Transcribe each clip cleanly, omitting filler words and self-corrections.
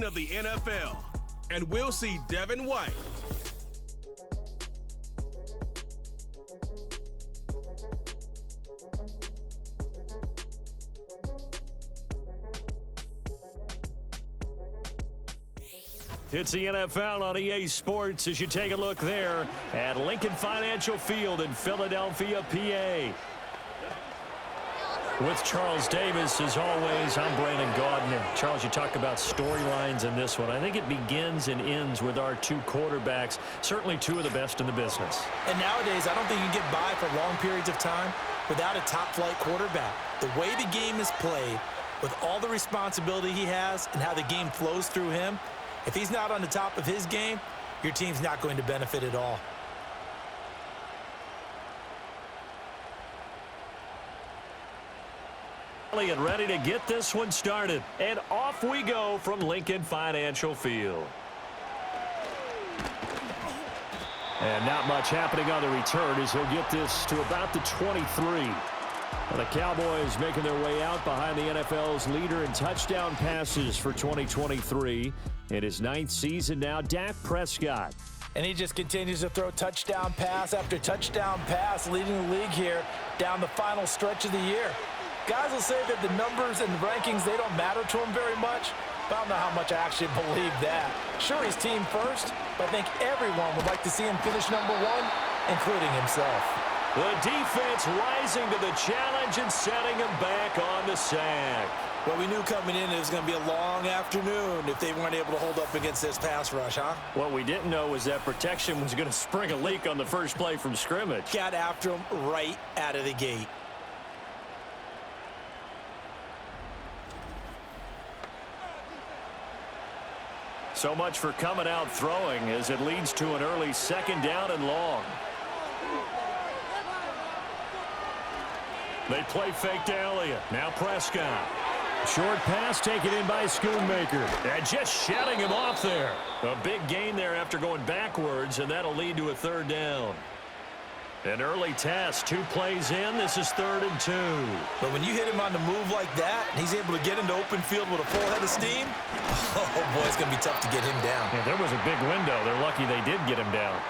of the NFL, and we'll see Devin White. It's the NFL on EA Sports as you take a look there at Lincoln Financial Field in Philadelphia, PA. With Charles Davis, as always, I'm Brandon Gaudin. And Charles, you talk about storylines in this one. I think it begins and ends with our two quarterbacks, certainly two of the best in the business. And nowadays, I don't think you can get by for long periods of time without a top-flight quarterback. The way the game is played, with all the responsibility he has and how the game flows through him, if he's not on the top of his game, your team's not going to benefit at all. And ready to get this one started. And off we go from Lincoln Financial Field. And not much happening on the return as he'll get this to about the 23. And the Cowboys making their way out behind the NFL's leader in touchdown passes for 2023. In his 9th season now, Dak Prescott. And he just continues to throw touchdown pass after touchdown pass, leading the league here down the final stretch of the year. Guys will say that the numbers and the rankings, they don't matter to him very much, but I don't know how much I actually believe that. Sure, he's team first, but I think everyone would like to see him finish #1, including himself. The defense rising to the challenge and setting him back on the sack. Well, we knew coming in it was going to be a long afternoon if they weren't able to hold up against this pass rush, huh? What we didn't know was that protection was going to spring a leak on the first play from scrimmage. Got after him right out of the gate. So much for coming out throwing as it leads to an early 2nd down and long. They play fake to Elliott. Now Prescott. Short pass taken in by Schoonmaker. And just shutting him off there. A big gain there after going backwards, and that'll lead to a 3rd down. An early test, 2 plays in. This is 3rd and 2. But when you hit him on the move like that, and he's able to get into open field with a full head of steam, oh boy, it's going to be tough to get him down. Yeah, there was a big window. They're lucky they did get him down.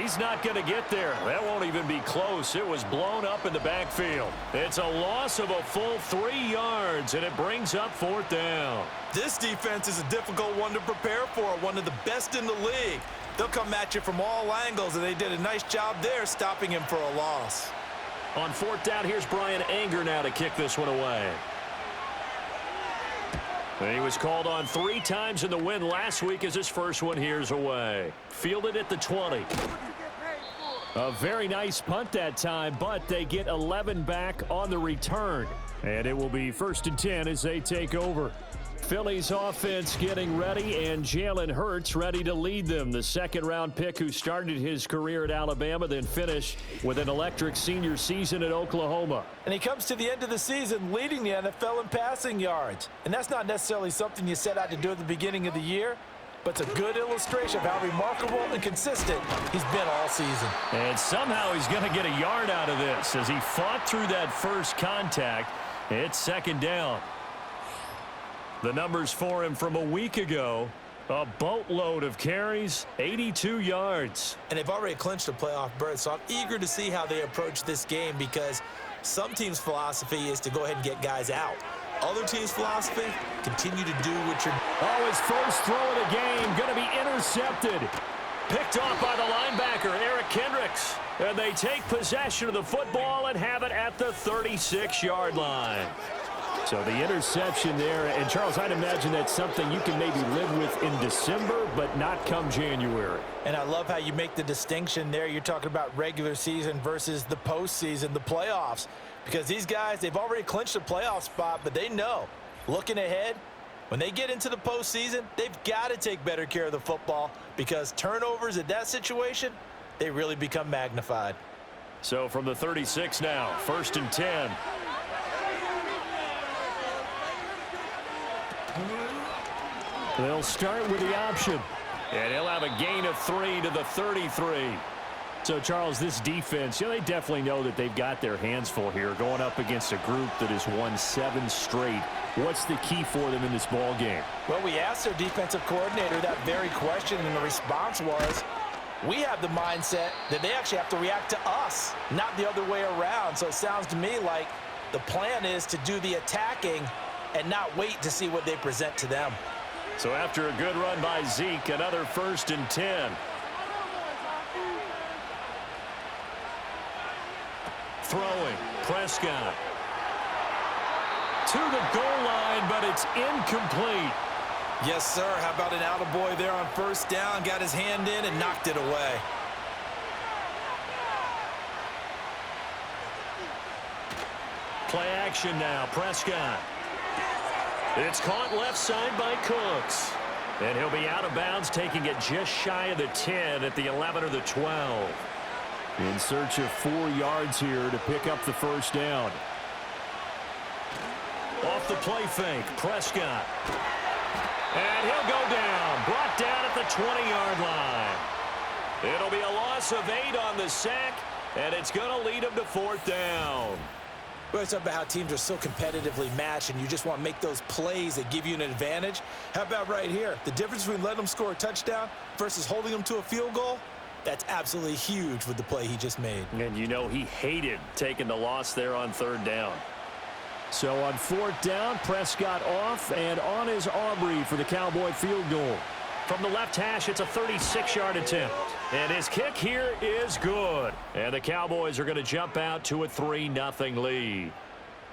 He's not going to get there. That won't even be close. It was blown up in the backfield. It's a loss of a full 3 yards, and it brings up 4th down. This defense is a difficult one to prepare for, one of the best in the league. They'll come at you from all angles, and they did a nice job there stopping him for a loss. On 4th down, here's Brian Anger now to kick this one away. He was called on 3 times in the win last week as his first one here's away. Fielded at the 20. A very nice punt that time, but they get 11 back on the return. And it will be 1st and 10 as they take over. Philly's offense getting ready, and Jalen Hurts ready to lead them. The 2nd-round pick who started his career at Alabama, then finished with an electric senior season at Oklahoma. And he comes to the end of the season leading the NFL in passing yards. And that's not necessarily something you set out to do at the beginning of the year, but it's a good illustration of how remarkable and consistent he's been all season. And somehow he's going to get a yard out of this as he fought through that first contact. It's 2nd down. The numbers for him from a week ago, a boatload of carries, 82 yards. And they've already clinched a playoff berth, so I'm eager to see how they approach this game because some teams' philosophy is to go ahead and get guys out. Other teams' philosophy, continue to do what you're doing. Oh, his first throw of the game going to be intercepted. Picked off by the linebacker, Eric Kendricks. And they take possession of the football and have it at the 36-yard line. So the interception there, and Charles, I'd imagine that's something you can maybe live with in December, but not come January. And I love how you make the distinction there. You're talking about regular season versus the postseason, the playoffs. Because these guys, they've already clinched a playoff spot, but they know, looking ahead, when they get into the postseason, they've got to take better care of the football because turnovers in that situation, they really become magnified. So from the 36 now, 1st and 10. They'll start with the option. And he'll have a gain of 3 to the 33. So, Charles, this defense, they definitely know that they've got their hands full here going up against a group that has won 7 straight. What's the key for them in this ball game? Well, we asked their defensive coordinator that very question, and the response was, we have the mindset that they actually have to react to us, not the other way around. So it sounds to me like the plan is to do the attacking and not wait to see what they present to them. So after a good run by Zeke, another 1st and 10. Throwing, Prescott. To the goal line, but it's incomplete. Yes, sir. How about an attaboy there on 1st down? Got his hand in and knocked it away. Play action now, Prescott. It's caught left side by Cooks. And he'll be out of bounds, taking it just shy of the 10 at the 11 or the 12. In search of 4 yards here to pick up the 1st down. Off the play fake, Prescott. And he'll go down, brought down at the 20-yard line. It'll be a loss of 8 on the sack, and it's going to lead him to 4th down. Well, it's about how teams are so competitively matched, and you just want to make those plays that give you an advantage. How about right here? The difference between letting them score a touchdown versus holding them to a field goal, that's absolutely huge with the play he just made. And he hated taking the loss there on 3rd down. So on 4th down, Prescott off, and on is Aubrey for the Cowboy field goal. From the left hash, it's a 36-yard attempt. And his kick here is good. And the Cowboys are going to jump out to a 3-0 lead.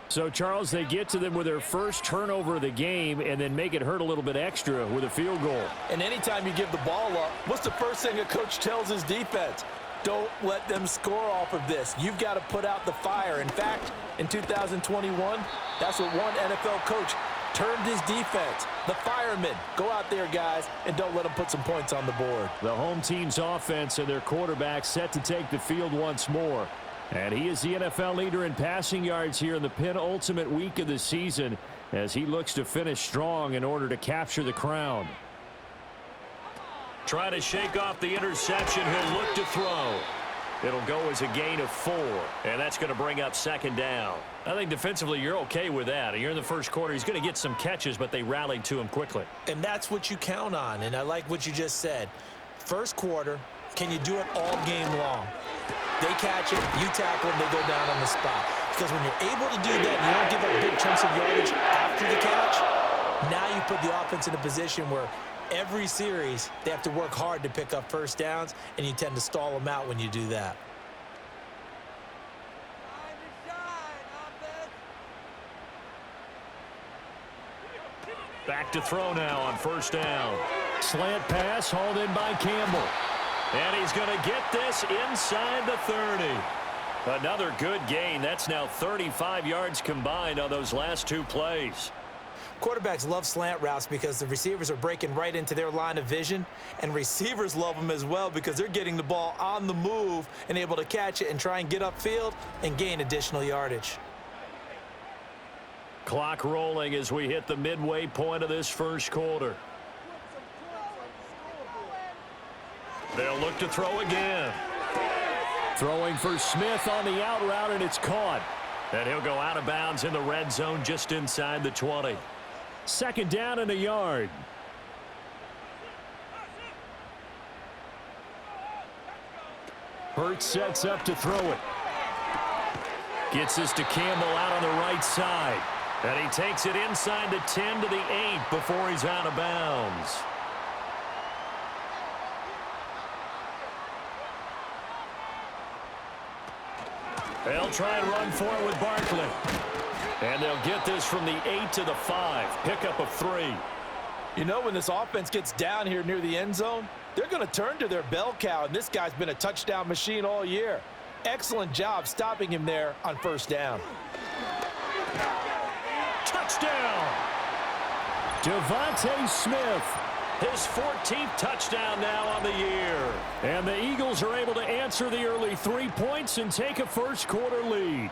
So, Charles, they get to them with their first turnover of the game and then make it hurt a little bit extra with a field goal. And anytime you give the ball up, what's the first thing a coach tells his defense? Don't let them score off of this. You've got to put out the fire. In fact, in 2021, that's what one NFL coach termed his defense. The firemen. Go out there, guys, and don't let them put some points on the board. The home team's offense and their quarterback set to take the field once more. And he is the NFL leader in passing yards here in the penultimate week of the season as he looks to finish strong in order to capture the crown. Trying to shake off the interception. He'll look to throw. It'll go as a gain of 4, and that's going to bring up 2nd down. I think defensively you're okay with that. You're in the first quarter. He's going to get some catches, but they rallied to him quickly. And that's what you count on, and I like what you just said. First quarter, can you do it all game long? They catch it, you tackle them, they go down on the spot. Because when you're able to do that, you don't give up big chunks of yardage after the catch. Now you put the offense in a position where every series, they have to work hard to pick up 1st downs, and you tend to stall them out when you do that. Back to throw now on 1st down. Slant pass hauled in by Campbell. And he's going to get this inside the 30. Another good gain. That's now 35 yards combined on those last 2 plays. Quarterbacks love slant routes because the receivers are breaking right into their line of vision, and receivers love them as well because they're getting the ball on the move and able to catch it and try and get upfield and gain additional yardage. Clock rolling as we hit the midway point of this first quarter. They'll look to throw again. Throwing for Smith on the out route, and it's caught. And he'll go out of bounds in the red zone just inside the 20. 2nd down and a yard. Hurts sets up to throw it. Gets this to Campbell out on the right side. And he takes it inside the 10 to the 8 before he's out of bounds. They'll try and run for it with Barkley. And they'll get this from the 8 to the 5. Pickup of 3. You know, when this offense gets down here near the end zone, they're going to turn to their bell cow, and this guy's been a touchdown machine all year. Excellent job stopping him there on 1st down. Touchdown! Devontae Smith. His 14th touchdown now on the year. And the Eagles are able to answer the early 3 points and take a first quarter lead.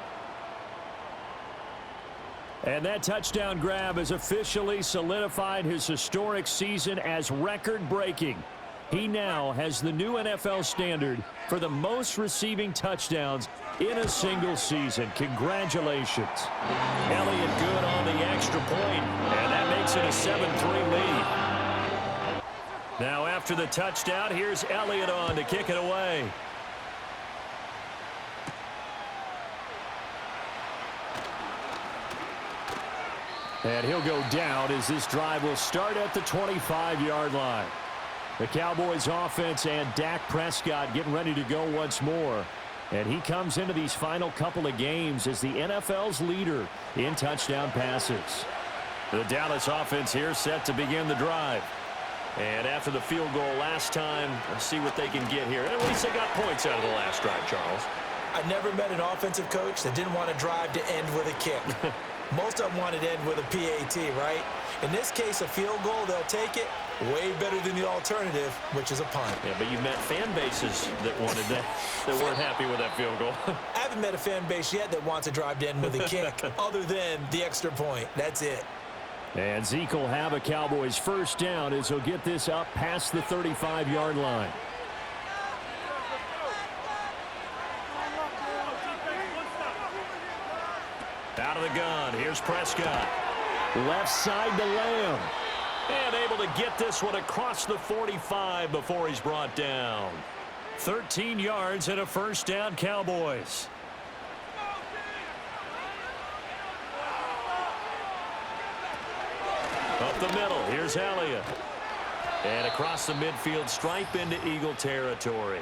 And that touchdown grab has officially solidified his historic season as record-breaking. He now has the new NFL standard for the most receiving touchdowns in a single season. Congratulations. Elliott good on the extra point, and that makes it a 7-3 lead. Now after the touchdown, here's Elliott on to kick it away. And he'll go down as this drive will start at the 25-yard line. The Cowboys offense and Dak Prescott getting ready to go once more. And he comes into these final couple of games as the NFL's leader in touchdown passes. The Dallas offense here set to begin the drive. And after the field goal last time, let's see what they can get here. At least they got points out of the last drive, Charles. I never met an offensive coach that didn't want to drive to end with a kick. Most of them wanted to end with a PAT, right? In this case, a field goal, they'll take it. Way better than the alternative, which is a punt. Yeah, but you've met fan bases that wanted that, that weren't happy with that field goal. I haven't met a fan base yet that wants to drive to end with a kick, other than the extra point. That's it. And Zeke will have a Cowboys first down as he'll get this up past the 35-yard line. Out of the gun, here's Prescott. Left side to Lamb. And able to get this one across the 45 before he's brought down. 13 yards and a first down, Cowboys. Up the middle, here's Elliott. And across the midfield stripe into Eagle territory.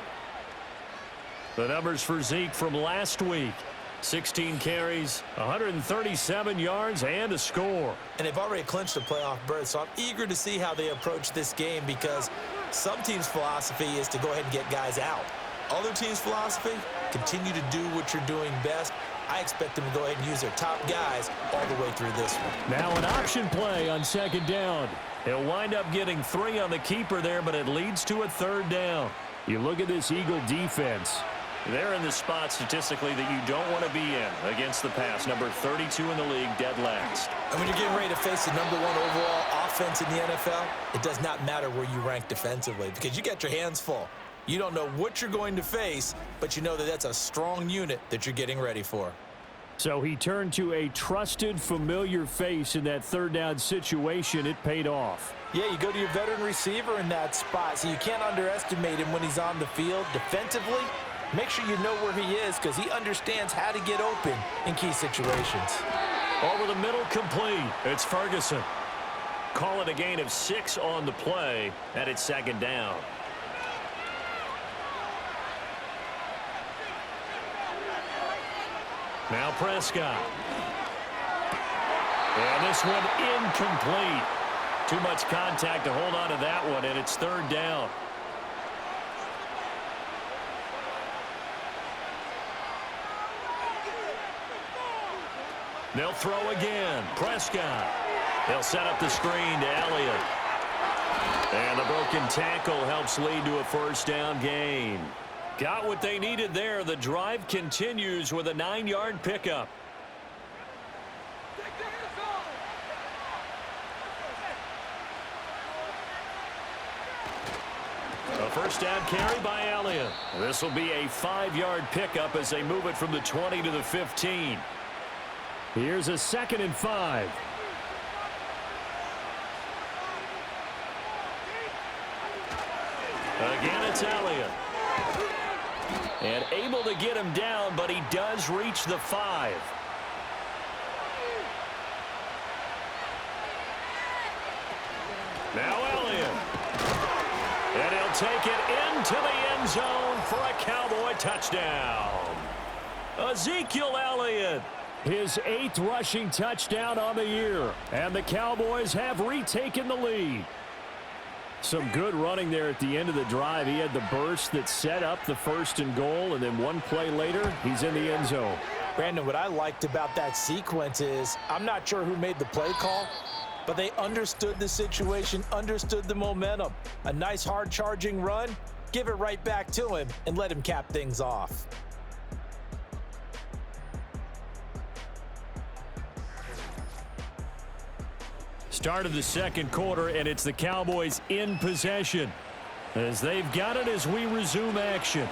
The numbers for Zeke from last week. 16 carries, 137 yards, and a score. And they've already clinched a playoff berth, so I'm eager to see how they approach this game because some teams' philosophy is to go ahead and get guys out. Other teams' philosophy, continue to do what you're doing best. I expect them to go ahead and use their top guys all the way through this one. Now an option play on second down. He'll wind up getting 3 on the keeper there, but it leads to a third down. You look at this Eagle defense. They're in the spot statistically that you don't want to be in against the pass. Number 32 in the league, dead last. And when you're getting ready to face the #1 overall offense in the NFL, it does not matter where you rank defensively because you got your hands full. You don't know what you're going to face, but you know that that's a strong unit that you're getting ready for. So he turned to a trusted, familiar face in that third down situation. It paid off. Yeah, you go to your veteran receiver in that spot, so you can't underestimate him when he's on the field defensively. Make sure you know where he is because he understands how to get open in key situations. Over the middle, complete. It's Ferguson. Call it a gain of 6 on the play, and it's second down. Now Prescott. And this one incomplete. Too much contact to hold on to that one, and it's third down. They'll throw again. Prescott. They'll set up the screen to Elliott. And the broken tackle helps lead to a first down gain. Got what they needed there. The drive continues with a 9-yard pickup. A first down carry by Elliott. This will be a 5-yard pickup as they move it from the 20 to the 15. Here's a 2nd and 5. Again, it's Elliott. And able to get him down, but he does reach the 5. Now Elliott. And he'll take it into the end zone for a Cowboy touchdown. Ezekiel Elliott. His 8th rushing touchdown on the year. And the Cowboys have retaken the lead. Some good running there at the end of the drive. He had the burst that set up the 1st and goal, and then one play later, he's in the end zone. Brandon, what I liked about that sequence is I'm not sure who made the play call, but they understood the situation, understood the momentum. A nice hard-charging run, give it right back to him, and let him cap things off. Start of the second quarter, and it's the Cowboys in possession. as they've got it as we resume action.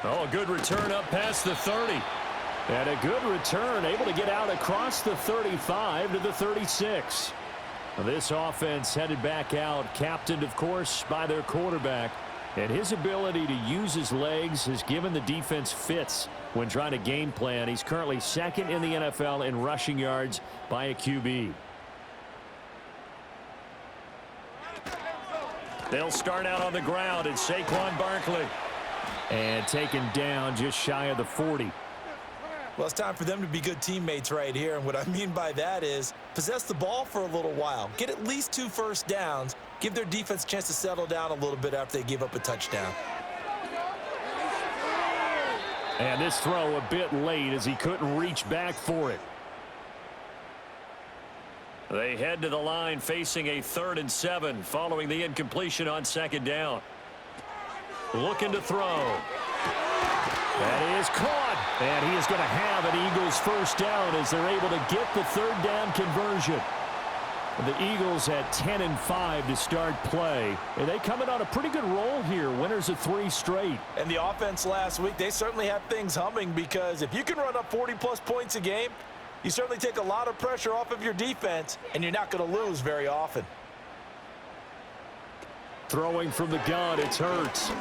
Oh, a good return up past the 30. And a good return, able to get out across the 35 to the 36. This offense headed back out, captained, of course, by their quarterback. And his ability to use his legs has given the defense fits when trying to game plan. He's currently second in the NFL in rushing yards by a QB. They'll start out on the ground, and Saquon Barkley. And taken down just shy of the 40. Well, it's time for them to be good teammates right here. And what I mean by that is possess the ball for a little while. Get at least 2 first downs. Give their defense a chance to settle down a little bit after they give up a touchdown. And this throw a bit late as he couldn't reach back for it. They head to the line facing a 3rd and 7 following the incompletion on 2nd down. Looking to throw. That is caught. And he is going to have an Eagles first down as they're able to get the 3rd down conversion. The Eagles at 10-5 to start play. And they come in on a pretty good roll here. Winners of 3 straight. And the offense last week, they certainly have things humming, because if you can run up 40-plus points a game, you certainly take a lot of pressure off of your defense, and you're not going to lose very often. Throwing from the gun, it's Hurts.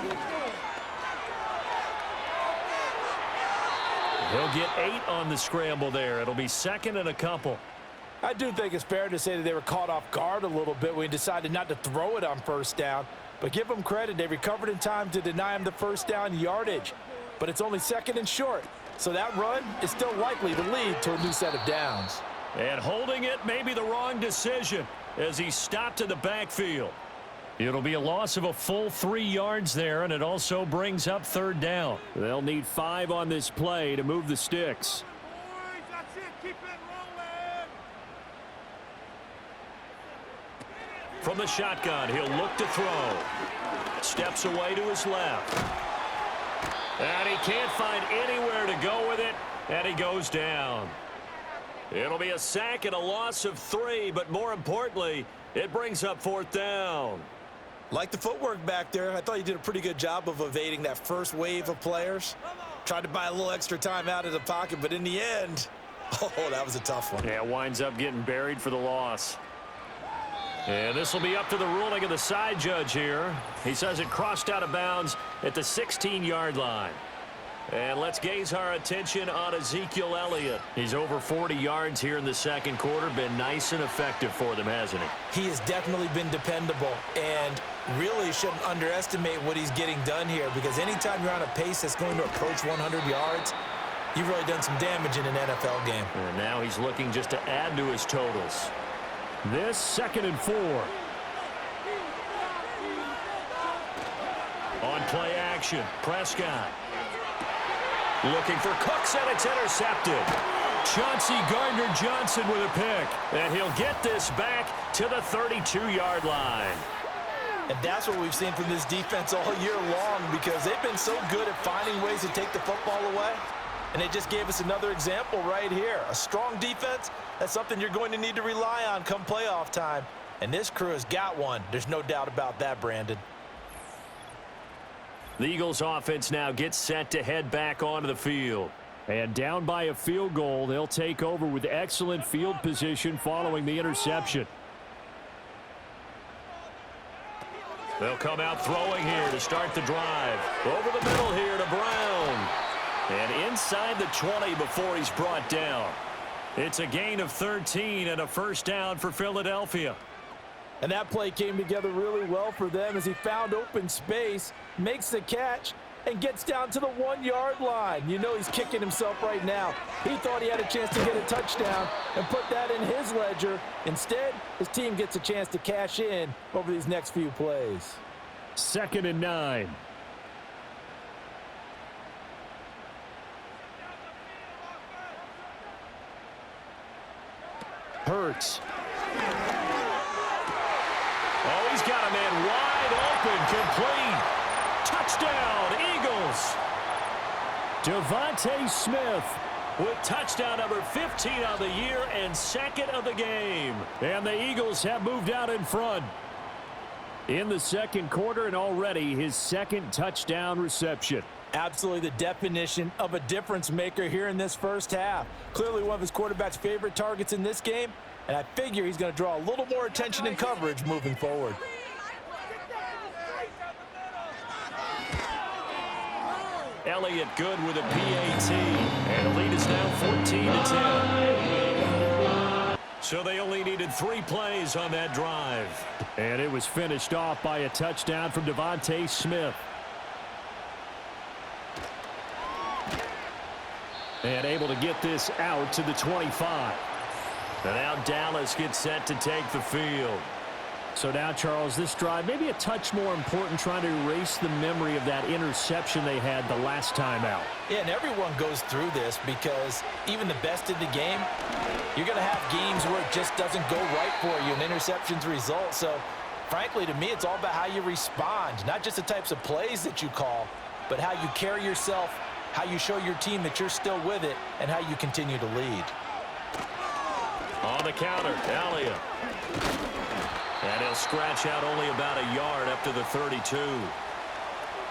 He'll get 8 on the scramble there. It'll be 2nd and a couple. I do think it's fair to say that they were caught off guard a little bit when he decided not to throw it on 1st down. But give them credit. They recovered in time to deny him the 1st down yardage. But it's only 2nd and short. So that run is still likely to lead to a new set of downs. And holding it may be the wrong decision as he stopped in the backfield. It'll be a loss of a full 3 yards there, and it also brings up 3rd down. They'll need 5 on this play to move the sticks. Boys, that's it. Keep it rolling. From the shotgun, he'll look to throw. Steps away to his left. And he can't find anywhere to go with it, and he goes down. It'll be a sack and a loss of 3, but more importantly, it brings up 4th down. Like the footwork back there, I thought you did a pretty good job of evading that first wave of players. Tried to buy a little extra time out of the pocket, but in the end, oh, that was a tough one. Yeah, winds up getting buried for the loss. And this will be up to the ruling of the side judge here. He says it crossed out of bounds at the 16-yard line. And let's gaze our attention on Ezekiel Elliott. He's over 40 yards here in the 2nd quarter. Been nice and effective for them, hasn't he? He has definitely been dependable, and really shouldn't underestimate what he's getting done here, because anytime you're on a pace that's going to approach 100 yards, you've really done some damage in an NFL game. And now he's looking just to add to his totals. This 2nd and 4. On play action, Prescott. Looking for Cooks, and it's intercepted. Chauncey Gardner-Johnson with a pick. And he'll get this back to the 32-yard line. And that's what we've seen from this defense all year long, because they've been so good at finding ways to take the football away. And they just gave us another example right here. A strong defense, that's something you're going to need to rely on come playoff time. And this crew has got one. There's no doubt about that, Brandon. The Eagles offense now gets set to head back onto the field. And down by a field goal, they'll take over with excellent field position following the interception. They'll come out throwing here to start the drive. Over the middle here to Brown. And inside the 20 before he's brought down. It's a gain of 13 and a first down for Philadelphia. And that play came together really well for them as he found open space, makes the catch, and gets down to the 1-yard line. You know he's kicking himself right now. He thought he had a chance to get a touchdown and put that in his ledger. Instead, his team gets a chance to cash in over these next few plays. 2nd and 9. Hurts. Oh, he's got a man wide open, complete. Touchdown, Eagles. Devontae Smith with touchdown number 15 on the year and second of the game. And the Eagles have moved out in front in the second quarter, and already his second touchdown reception. Absolutely the definition of a difference maker here in this first half. Clearly one of his quarterback's favorite targets in this game, and I figure he's going to draw a little more attention and coverage moving forward. Elliott good with a PAT, and the lead is now 14-10. So they only needed 3 plays on that drive. And it was finished off by a touchdown from Devontae Smith. And able to get this out to the 25. And now Dallas gets set to take the field. So now, Charles, this drive maybe a touch more important, trying to erase the memory of that interception they had the last time out. Yeah, and everyone goes through this because even the best in the game, you're going to have games where it just doesn't go right for you and interceptions result. So, frankly, to me, it's all about how you respond, not just the types of plays that you call, but how you carry yourself, how you show your team that you're still with it, and how you continue to lead. On the counter, Elliott. And he'll scratch out only about a yard up to the 32.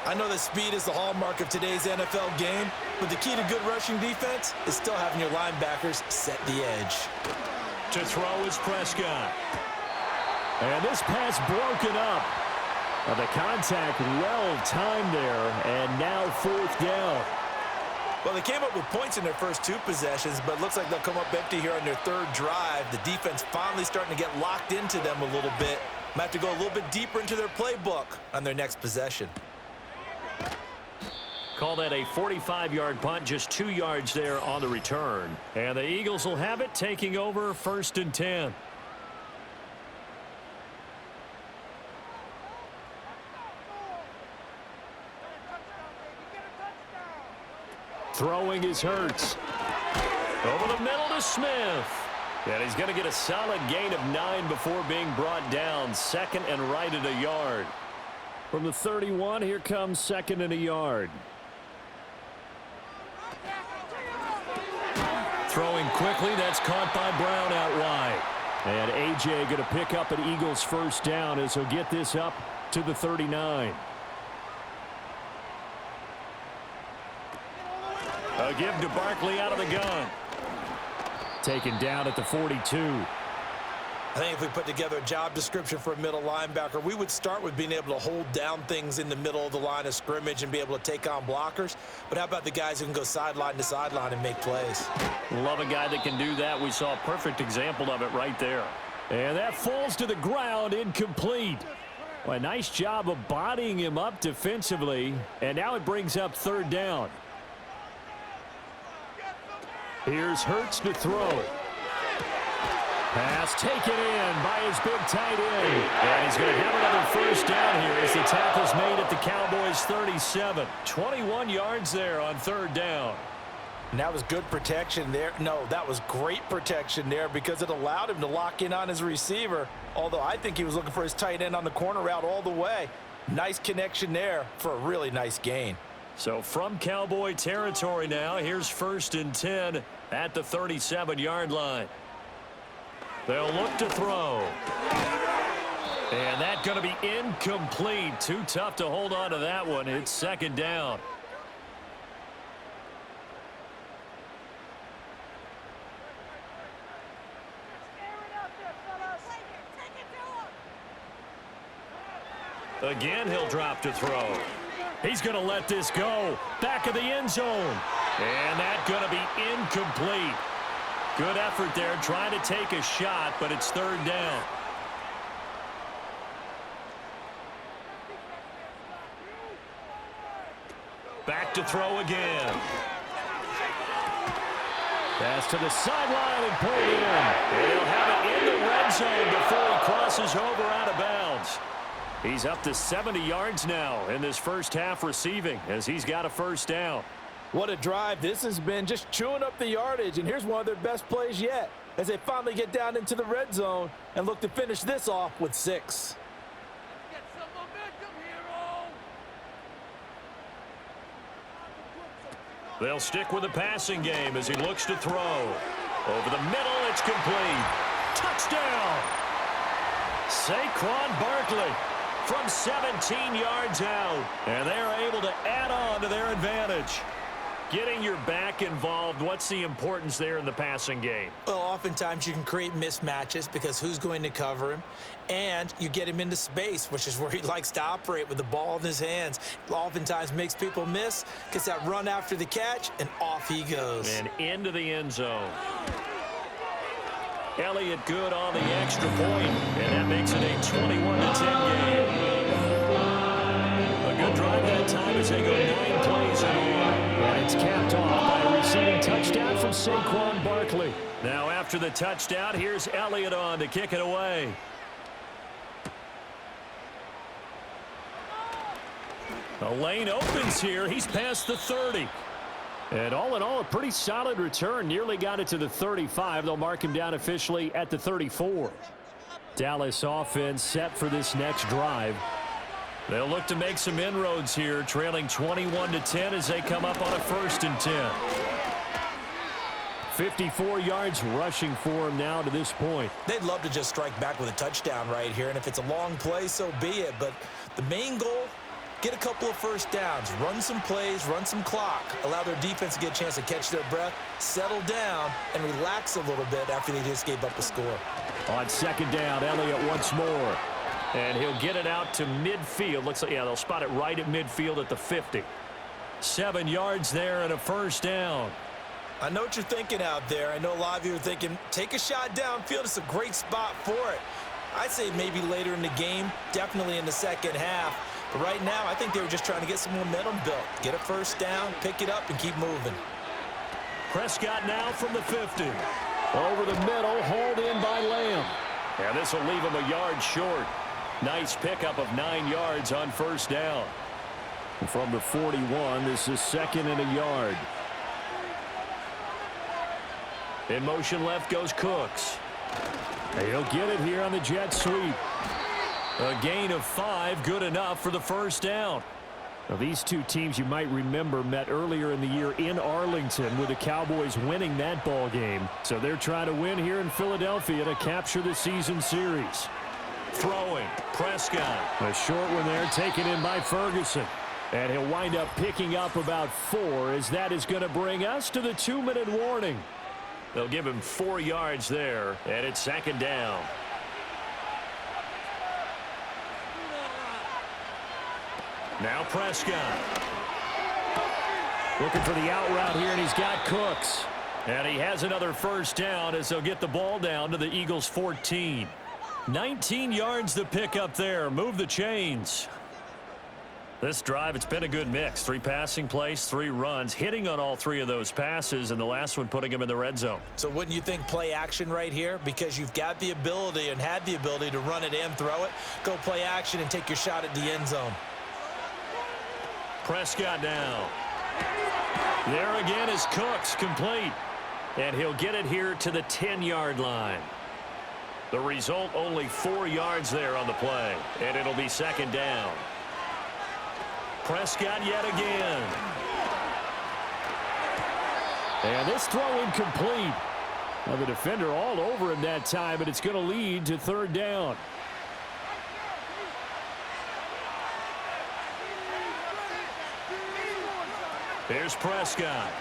I know that speed is the hallmark of today's NFL game, but the key to good rushing defense is still having your linebackers set the edge. To throw is Prescott. And this pass broken up. The contact well timed there, and now 4th down. Well, they came up with points in their first 2 possessions, but it looks like they'll come up empty here on their 3rd drive. The defense finally starting to get locked into them a little bit. Might have to go a little bit deeper into their playbook on their next possession. Call that a 45-yard punt, just 2 yards there on the return. And the Eagles will have it, taking over 1st and 10. Throwing is Hurts. Over the middle to Smith. And he's going to get a solid gain of 9 before being brought down. 2nd and right at a yard. From the 31, here comes 2nd and a yard. Throwing quickly, that's caught by Brown out wide. And A.J. going to pick up an Eagles 1st down as he'll get this up to the 39. A give to Barkley out of the gun. Taken down at the 42. I think if we put together a job description for a middle linebacker, we would start with being able to hold down things in the middle of the line of scrimmage and be able to take on blockers. But how about the guys who can go sideline to sideline and make plays? Love a guy that can do that. We saw a perfect example of it right there. And that falls to the ground, incomplete. Well, a nice job of bodying him up defensively. And now it brings up 3rd down. Here's Hurts to throw. Pass taken in by his big tight end. And he's going to have another 1st down here as the tackle's made at the Cowboys 37. 21 yards there on 3rd down. And that was good protection there. No, that was great protection there because it allowed him to lock in on his receiver. Although I think he was looking for his tight end on the corner route all the way. Nice connection there for a really nice gain. So from Cowboy territory now, here's 1st and 10 at the 37-yard line. They'll look to throw. And that's going to be incomplete. Too tough to hold on to that one. It's 2nd down. Again, he'll drop to throw. He's going to let this go. Back of the end zone. And that's going to be incomplete. Good effort there, trying to take a shot, but it's 3rd down. Back to throw again. Pass to the sideline and pulled in. And he'll have it in the red zone before he crosses over out of bounds. He's up to 70 yards now in this first half receiving as he's got a 1st down. What a drive this has been, just chewing up the yardage, and here's one of their best plays yet as they finally get down into the red zone and look to finish this off with 6. Get some momentum, hero. They'll stick with the passing game as he looks to throw. Over the middle, it's complete. Touchdown! Saquon Barkley from 17 yards out. And they're able to add on to their advantage. Getting your back involved, what's the importance there in the passing game? Well, oftentimes you can create mismatches because who's going to cover him? And you get him into space, which is where he likes to operate with the ball in his hands. Oftentimes makes people miss, gets that run after the catch, and off he goes. And into the end zone. Elliott good on the extra point, and that makes it a 21-10 game. A good drive that time as they go 9 plays in all. And it's capped off by a receiving touchdown from Saquon Barkley. Now after the touchdown, here's Elliott on to kick it away. The lane opens here. He's past the 30. And all in all, a pretty solid return. Nearly got it to the 35. They'll mark him down officially at the 34. Dallas offense set for this next drive. They'll look to make some inroads here, trailing 21-10 as they come up on a 1st and 10. 54 yards rushing for him now to this point. They'd love to just strike back with a touchdown right here, and if it's a long play, so be it. But the main goal, get a couple of first downs, run some plays, run some clock, allow their defense to get a chance to catch their breath, settle down, and relax a little bit after they just gave up a score. On 2nd down, Elliott once more. And he'll get it out to midfield. Looks like, yeah, they'll spot it right at midfield at the 50. 7 yards there and a 1st down. I know what you're thinking out there. I know a lot of you are thinking, take a shot downfield. It's a great spot for it. I'd say maybe later in the game, definitely in the second half. But right now, I think they were just trying to get some momentum built. Get a 1st down, pick it up, and keep moving. Prescott now from the 50. Over the middle, hauled in by Lamb. And this will leave him a yard short. Nice pickup of 9 yards on 1st down. From the 41, this is 2nd and a yard. In motion left goes Cooks. He'll get it here on the jet sweep. A gain of 5, good enough for the 1st down. Now, these two teams you might remember met earlier in the year in Arlington with the Cowboys winning that ball game. So they're trying to win here in Philadelphia to capture the season series. Throwing, Prescott. A short one there taken in by Ferguson. And he'll wind up picking up about 4 as that is going to bring us to the 2-minute warning. They'll give him 4 yards there, and it's 2nd down. Now Prescott. Looking for the out route here, and he's got Cooks. And he has another 1st down as they'll get the ball down to the Eagles' 14. 19 yards to pick up there. Move the chains. This drive, it's been a good mix. 3 passing plays, 3 runs, hitting on all 3 of those passes, and the last one putting him in the red zone. So wouldn't you think play action right here? Because you've got the ability and had the ability to run it and throw it. Go play action and take your shot at the end zone. Prescott down. There again is Cooks, complete. And he'll get it here to the 10-yard line. The result, only 4 yards there on the play. And it'll be 2nd down. Prescott yet again. And this throw incomplete. Well, the defender all over him that time, but it's going to lead to 3rd down. Here's Prescott.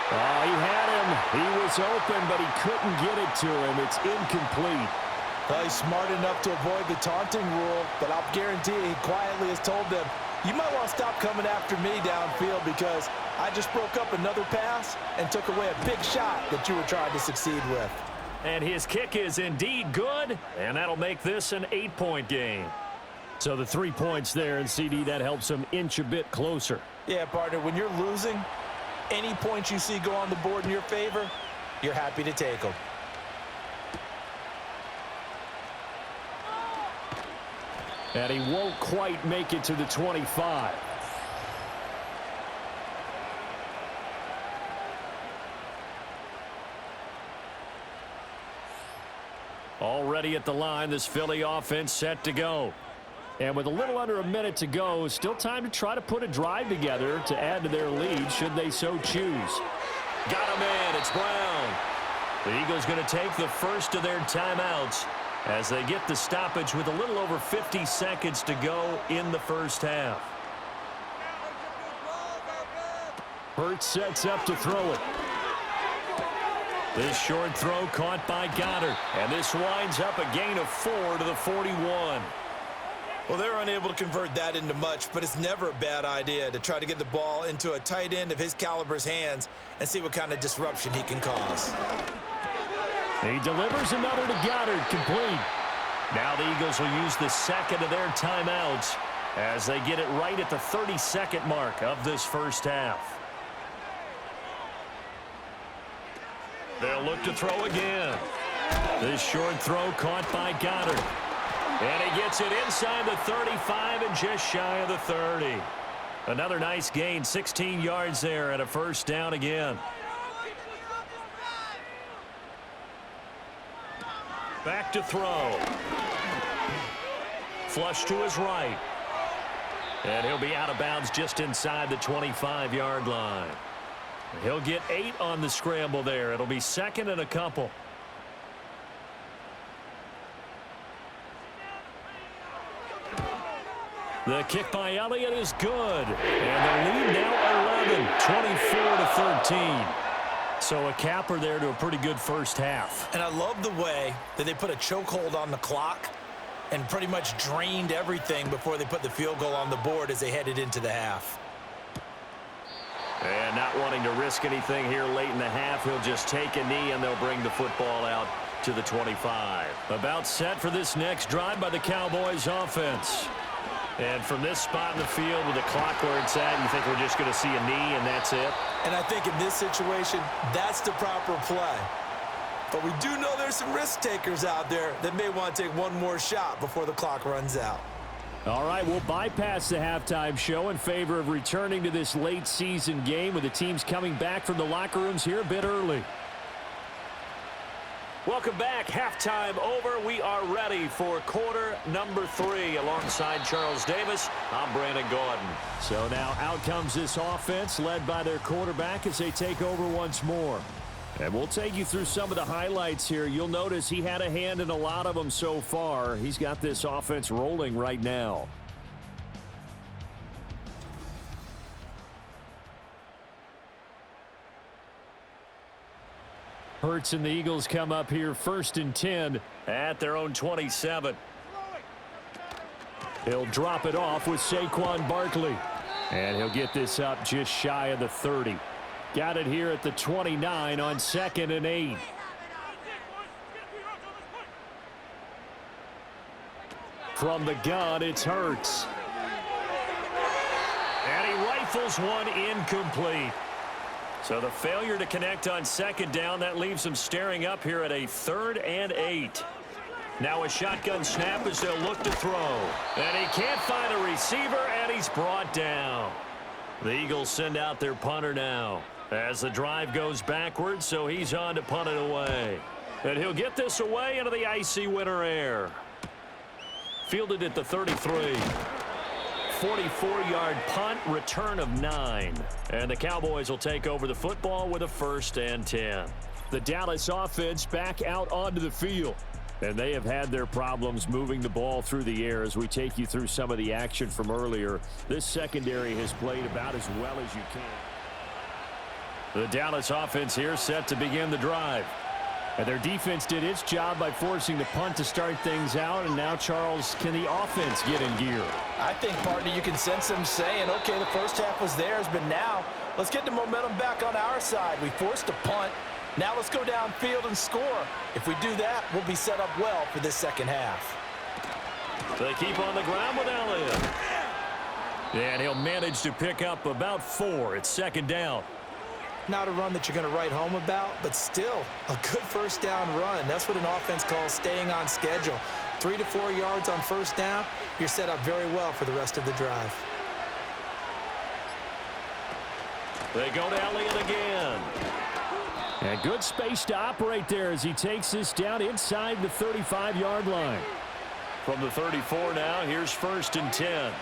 Oh, he had him. He was open, but he couldn't get it to him. It's incomplete. Well, he's smart enough to avoid the taunting rule, but I'll guarantee he quietly has told them, you might want to stop coming after me downfield because I just broke up another pass and took away a big shot that you were trying to succeed with. And his kick is indeed good, and that'll make this an 8-point game. So the 3 points there, and CD, that helps him inch a bit closer. Yeah, partner, when you're losing, any points you see go on the board in your favor, you're happy to take them. And he won't quite make it to the 25. Already at the line, this Philly offense set to go. And with a little under a minute to go, still time to try to put a drive together to add to their lead should they so choose. Got him in. It's Brown. The Eagles going to take the first of their timeouts as they get the stoppage with a little over 50 seconds to go in the first half. Hurts sets up to throw it. This short throw caught by Goddard. And this winds up a gain of 4 to the 41. Well, they're unable to convert that into much, but it's never a bad idea to try to get the ball into a tight end of his caliber's hands and see what kind of disruption he can cause. He delivers another to Goddard, complete. Now the Eagles will use the second of their timeouts as they get it right at the 30-second mark of this first half. They'll look to throw again. This short throw caught by Goddard. And he gets it inside the 35 and just shy of the 30. Another nice gain, 16 yards there and a first down again. Back to throw. Flush to his right. And he'll be out of bounds just inside the 25-yard line. He'll get 8 on the scramble there. It'll be second and a couple. The kick by Elliott is good. And the lead now 11, 24-13. So a capper there to a pretty good first half. And I love the way that they put a chokehold on the clock and pretty much drained everything before they put the field goal on the board as they headed into the half. And not wanting to risk anything here late in the half, he'll just take a knee and they'll bring the football out to the 25. About set for this next drive by the Cowboys offense. And from this spot in the field with the clock where it's at, you think we're just going to see a knee and that's it? And I think in this situation, that's the proper play. But we do know there's some risk takers out there that may want to take one more shot before the clock runs out. All right, we'll bypass the halftime show in favor of returning to this late season game with the teams coming back from the locker rooms here a bit early. Welcome back. Halftime over. We are ready for quarter number 3. Alongside Charles Davis, I'm Brandon Gordon. So now out comes this offense led by their quarterback as they take over once more. And we'll take you through some of the highlights here. You'll notice he had a hand in a lot of them so far. He's got this offense rolling right now. Hurts and the Eagles come up here 1st and 10 at their own 27. He'll drop it off with Saquon Barkley. And he'll get this up just shy of the 30. Got it here at the 29 on 2nd and 8. From the gun, it's Hurts. And he rifles one incomplete. So the failure to connect on 2nd down, that leaves him staring up here at a 3rd and 8. Now a shotgun snap as they'll look to throw. And he can't find a receiver, and he's brought down. The Eagles send out their punter now as the drive goes backwards, so he's on to punt it away. And he'll get this away into the icy winter air. Fielded at the 33. 44-yard punt, return of 9. And the Cowboys will take over the football with a 1st and 10. The Dallas offense back out onto the field. And they have had their problems moving the ball through the air as we take you through some of the action from earlier. This secondary has played about as well as you can. The Dallas offense here set to begin the drive. And their defense did its job by forcing the punt to start things out. And now, Charles, can the offense get in gear? I think, partner, you can sense them saying, okay, the first half was theirs, but now let's get the momentum back on our side. We forced a punt. Now let's go downfield and score. If we do that, we'll be set up well for this second half. They keep on the ground with Elliott. And he'll manage to pick up about 4. It's 2nd down. Not a run that you're going to write home about, but still a good first down run. That's what an offense calls staying on schedule. 3 to 4 yards on first down, you're set up very well for the rest of the drive. They go to Elliott again. And good space to operate there as he takes this down inside the 35-yard line. From the 34 now, here's 1st and 10.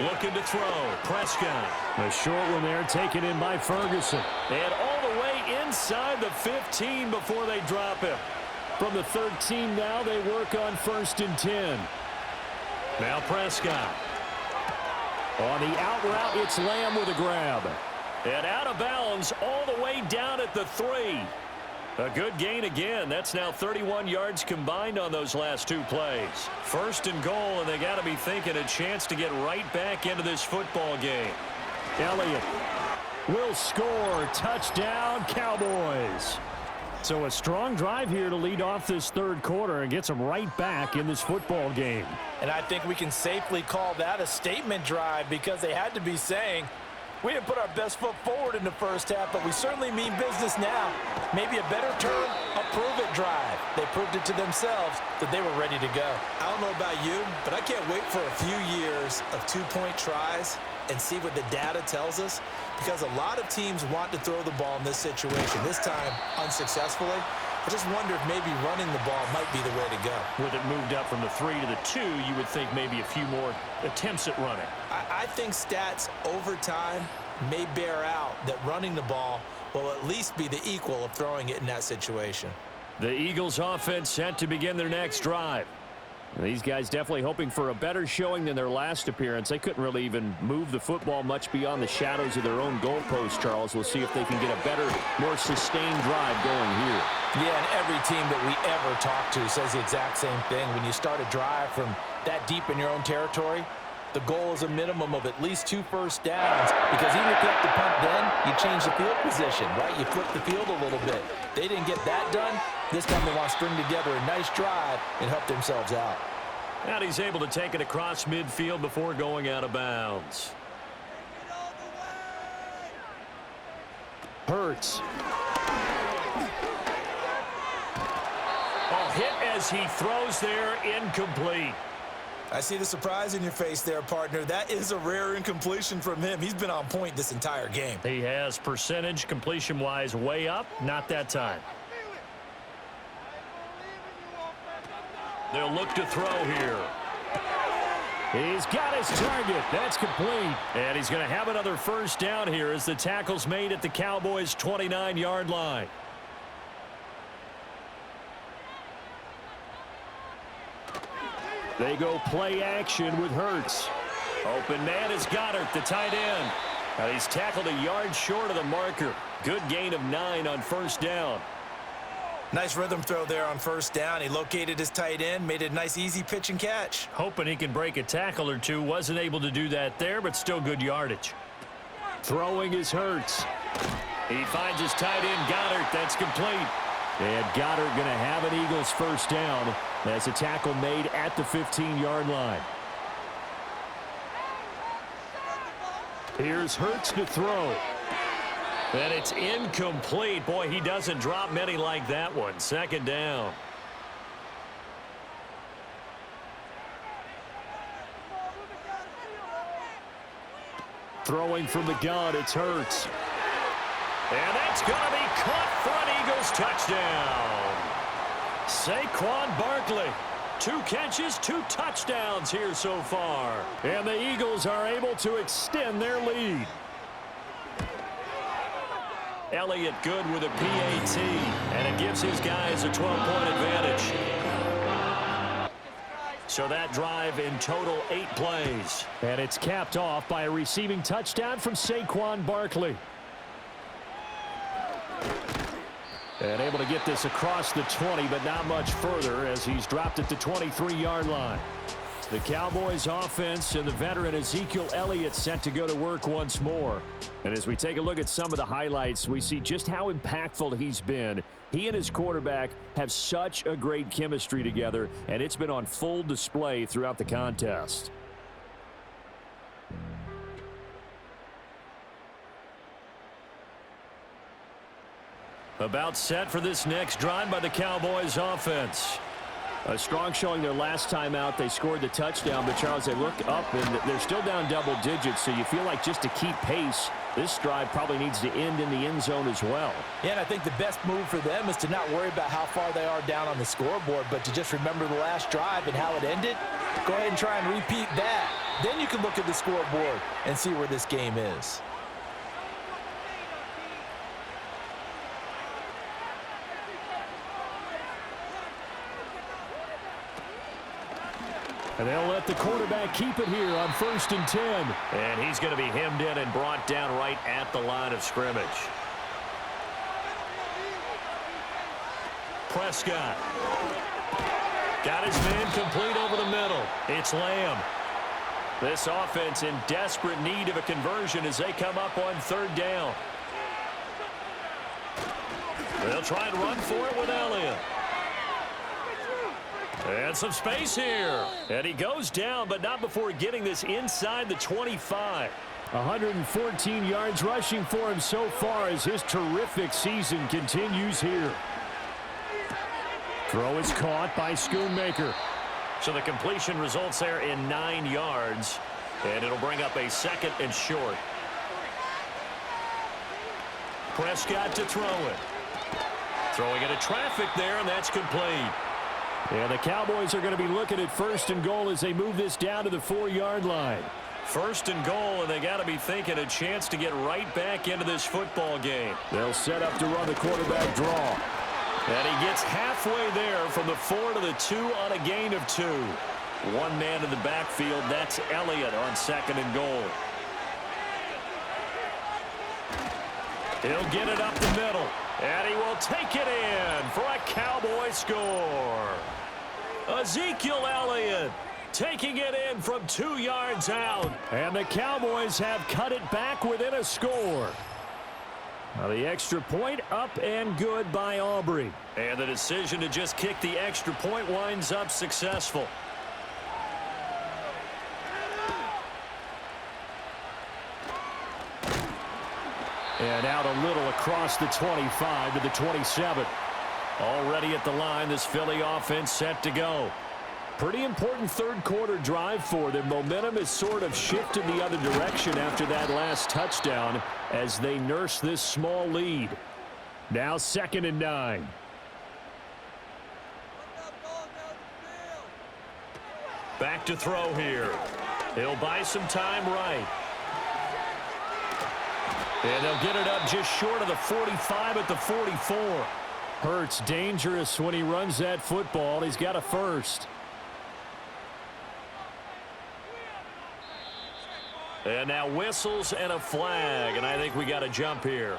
Looking to throw. Prescott. A short one there taken in by Ferguson. And all the way inside the 15 before they drop him. From the 13 now, they work on 1st and 10. Now Prescott. On the out route, it's Lamb with a grab. And out of bounds all the way down at the 3. A good gain again. That's now 31 yards combined on those last 2 plays. 1st and goal, and they got to be thinking a chance to get right back into this football game. Elliott will score. Touchdown, Cowboys. So a strong drive here to lead off this 3rd quarter and gets them right back in this football game. And I think we can safely call that a statement drive because they had to be saying, we didn't put our best foot forward in the first half, but we certainly mean business now. Maybe a better term, a prove-it drive. They proved it to themselves that they were ready to go. I don't know about you, but I can't wait for a few years of 2-point tries and see what the data tells us, because a lot of teams want to throw the ball in this situation, this time unsuccessfully. I just wonder if maybe running the ball might be the way to go. With it moved up from the 3 to the 2, you would think maybe a few more attempts at running. I think stats over time may bear out that running the ball will at least be the equal of throwing it in that situation. The Eagles offense set to begin their next drive. These guys definitely hoping for a better showing than their last appearance. They couldn't really even move the football much beyond the shadows of their own goalpost, Charles. We'll see if they can get a better, more sustained drive going here. Yeah, and every team that we ever talk to says the exact same thing. When you start a drive from that deep in your own territory, the goal is a minimum of at least 2 first downs, because even if you have to punt then, you change the field position, right? You flip the field a little bit. They didn't get that done. This time they want to string together a nice drive and help themselves out. And he's able to take it across midfield before going out of bounds. Hurts. Oh, hit as he throws there, incomplete. I see the surprise in your face there, partner. That is a rare incompletion from him. He's been on point this entire game. He has percentage completion-wise way up. Not that time. They'll look to throw here. He's got his target. That's complete. And he's going to have another first down here as the tackle's made at the Cowboys' 29-yard line. They go play action with Hurts. Open man is Goddard, the tight end. And he's tackled a yard short of the marker. Good gain of 9 on first down. Nice rhythm throw there on first down. He located his tight end, made a nice easy pitch and catch. Hoping he can break a tackle or two. Wasn't able to do that there, but still good yardage. Throwing is Hurts. He finds his tight end, Goddard. That's complete. And Goddard going to have an Eagles first down as a tackle made at the 15-yard line. Here's Hurts to throw. And it's incomplete. Boy, he doesn't drop many like that one. Second down. Throwing from the gun, it's Hurts. And that's going to be caught for an Eagles touchdown. Saquon Barkley. 2 catches, 2 touchdowns here so far. And the Eagles are able to extend their lead. Elliott good with a PAT, and it gives his guys a 12-point advantage. So that drive in total 8 plays. And it's capped off by a receiving touchdown from Saquon Barkley. And able to get this across the 20, but not much further as he's dropped at the 23-yard line. The Cowboys offense and the veteran Ezekiel Elliott set to go to work once more. And as we take a look at some of the highlights, we see just how impactful he's been. He and his quarterback have such a great chemistry together, and it's been on full display throughout the contest. About set for this next drive by the Cowboys offense. A strong showing their last time out. They scored the touchdown, but Charles, they look up and they're still down double digits, so you feel like just to keep pace, This drive probably needs to end in the end zone as well. Yeah, and I think the best move for them is to not worry about how far they are down on the scoreboard, but to just remember the last drive and how it ended. Go ahead and try and repeat that. Then you can look at the scoreboard and see where this game is. And they'll let the quarterback keep it here on 1st and 10. And he's going to be hemmed in and brought down right at the line of scrimmage. Prescott. Got his man complete over the middle. It's Lamb. This offense in desperate need of a conversion as they come up on 3rd down. They'll try and run for it with Elliott. And some space here. And he goes down, but not before getting this inside the 25. 114 yards rushing for him so far as his terrific season continues here. Throw is caught by Schoonmaker. So the completion results there in 9 yards. And it'll bring up a 2nd and short. Prescott to throw it. Throwing into traffic there, and that's complete. And the Cowboys are going to be looking at 1st and goal as they move this down to the 4-yard line. 1st and goal, and they got to be thinking a chance to get right back into this football game. They'll set up to run the quarterback draw. And he gets halfway there from the 4 to the 2 on a gain of 2. One man in the backfield, that's Elliott on 2nd and goal. He'll get it up the middle. And he will take it in for a Cowboy score. Ezekiel Elliott taking it in from 2 yards out. And the Cowboys have cut it back within a score. Now the extra point up and good by Aubrey. And the decision to just kick the extra point winds up successful. And out a little across the 25 to the 27. Already at the line, this Philly offense set to go. Pretty important 3rd quarter drive for them. Momentum has sort of shifted the other direction after that last touchdown as they nurse this small lead. Now 2nd and 9. Back to throw here. He'll buy some time right. And they'll get it up just short of the 45 at the 44. Hurts dangerous when he runs that football. He's got a 1st. And now whistles and a flag, and I think we got a jump here.